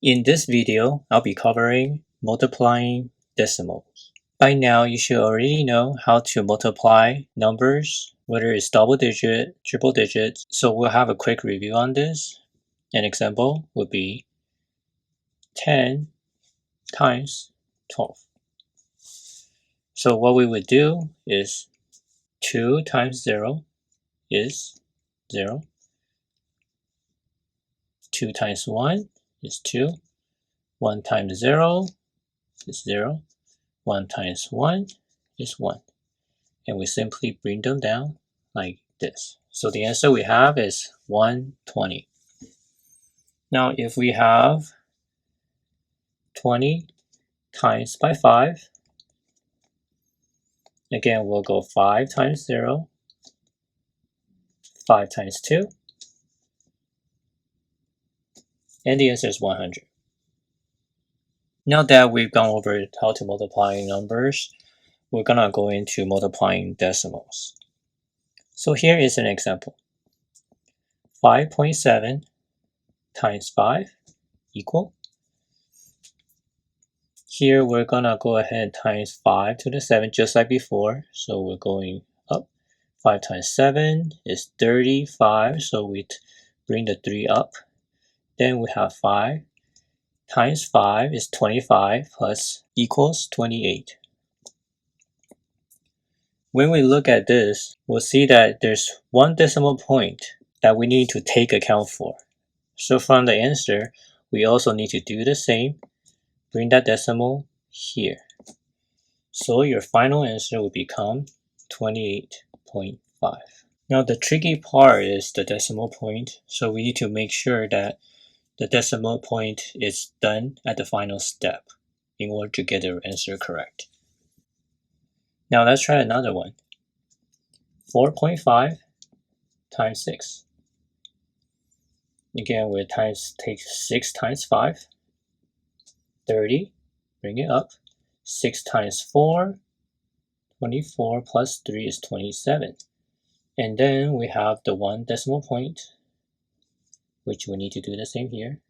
In this video, I'll be covering multiplying decimals. By now, you should already know how to multiply numbers, whether it's double digit, triple digits. So we'll have a quick review on this. An example would be 10 times 12. So what we would do is 2 times 0 is 0. 2 times 1 is 2. 1 times 0 is 0. 1 times 1 is 1. And we simply bring them down like this. So the answer we have is 120. Now if we have 20 times by 5, again we'll go 5 times 0, 5 times 2, and the answer is 100. Now that we've gone over how to multiply numbers, we're gonna go into multiplying decimals. So here is an example. 5.7 times 5 equal. Here we're gonna go ahead and times 5 to the 7 just like before. So we're going up. 5 times 7 is 35, so we bring the 3 up. Then we have 5 times 5 is 25 plus equals 28. When we look at this, we'll see that there's one decimal point that we need to take account for. So from the answer, we also need to do the same. Bring that decimal here. So your final answer will become 28.5. Now the tricky part is the decimal point. So we need to make sure that the decimal point is done at the final step in order to get the answer correct. Now let's try another one. 4.5 times 6. Again, we take 6 times 5. 30. Bring it up. 6 times 4. 24 plus 3 is 27. And then we have the one decimal point, which we need to do the same here.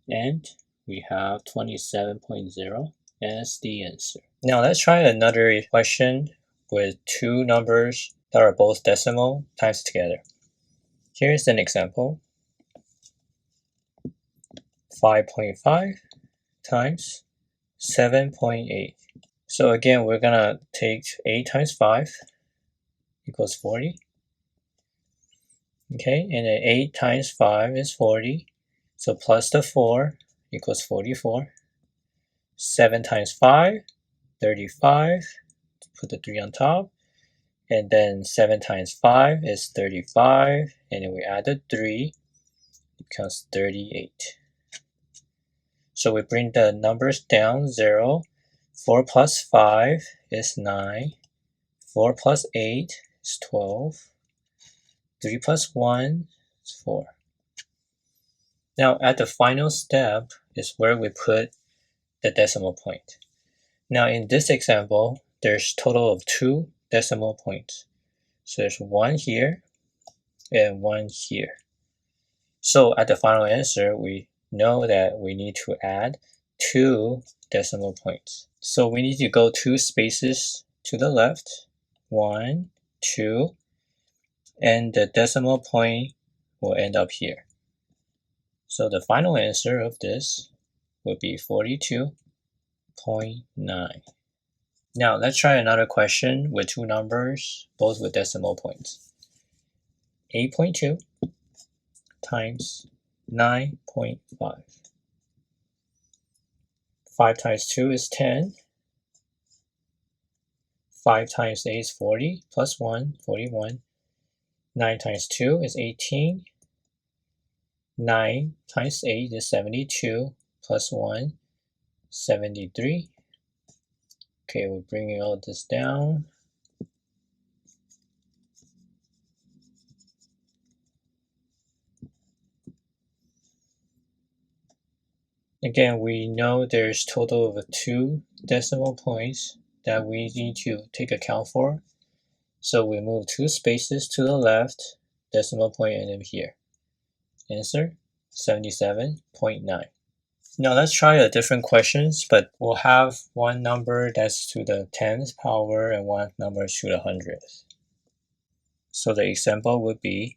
And we have 27.0 as the answer. Now let's try another question with two numbers that are both decimal times together. Here's an example. 5.5 times 7.8. So again, we're gonna take 8 times 5 equals 40. Okay, and then 8 times 5 is 40. So plus the 4 equals 44. 7 times 5, 35. Put the 3 on top. And then 7 times 5 is 35. And then we add the 3. It becomes 38. So we bring the numbers down 0. 4 plus 5 is 9. 4 plus 8 is 12. 3 plus 1 is 4. Now at the final step is where we put the decimal point. Now in this example, there's a total of 2 decimal points. So there's 1 here and 1 here. So at the final answer, we know that we need to add 2 decimal points. So we need to go 2 spaces to the left. 1, 2, and the decimal point will end up here. So the final answer of this would be 42.9. Now let's try another question with 2 numbers, both with decimal points. 8.2 times 9.5. 5 times 2 is 10. 5 times 8 is 40, plus 1, 41. 9 times 2 is 18. 9 times 8 is 72, plus 1, 73. Okay, we're bringing all this down. Again, we know there's a total of 2 decimal points that we need to take account for. So we move 2 spaces to the left, decimal point ended here. Answer 77.9. Now let's try a different questions, but we'll have one number that's to the 10th power and one number to the 100th. So the example would be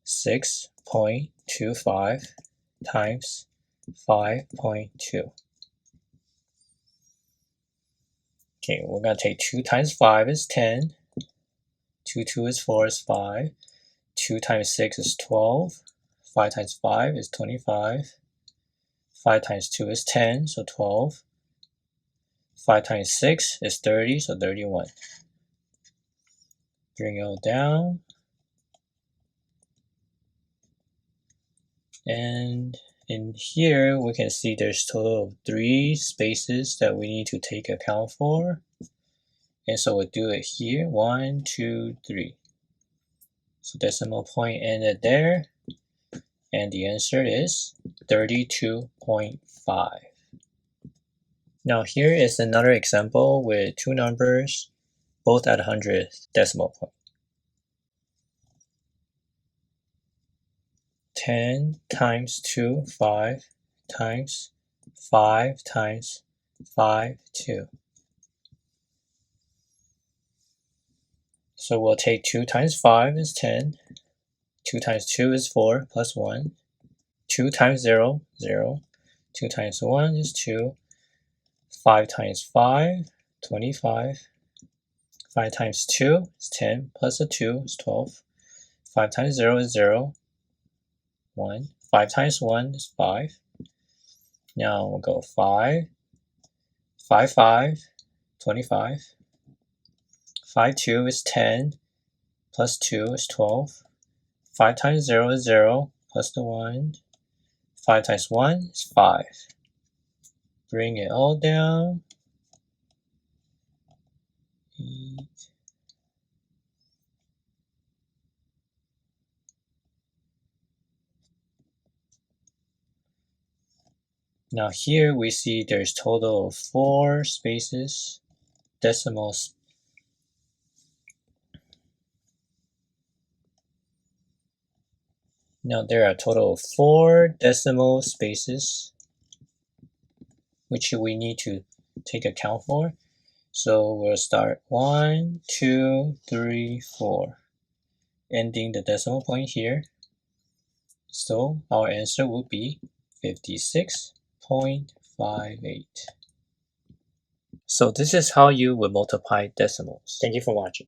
6.25 times 5.2. Okay, we're going to take 2 times 5 is 10. 2 is 4 is 5. 2 times 6 is 12. 5 times 5 is 25. 5 times 2 is 10, so 12. 5 times 6 is 30, so 31. Bring it all down. And in here, we can see there's a total of 3 spaces that we need to take account for. And so we'll do it here, 1, 2, 3. So decimal point ended there. And the answer is 32.5. Now here is another example with two numbers, both at 100th decimal point. 10 times 2, 5 times 5 times 5, 2. So we'll take 2 times 5 is 10. 2 times 2 is 4 plus 1. 2 times 0, 0. 2 times 1 is 2. 5 times 5, 25. 5 times 2 is 10 plus a 2 is 12. 5 times 0 is 0. 1. 5 times 1 is 5. Now we'll go 5. 5, 5, 25. 5, 2 is 10 plus 2 is 12. 5 times 0 is 0 plus the 1. 5 times 1 is 5. Bring it all down. 8. Now here we see there's total of 4 spaces, decimals. Now there are a total of 4 decimal spaces, which we need to take account for. So we'll start 1, 2, 3, 4, ending the decimal point here. So our answer would be 56.58. So this is how you would multiply decimals. Thank you for watching.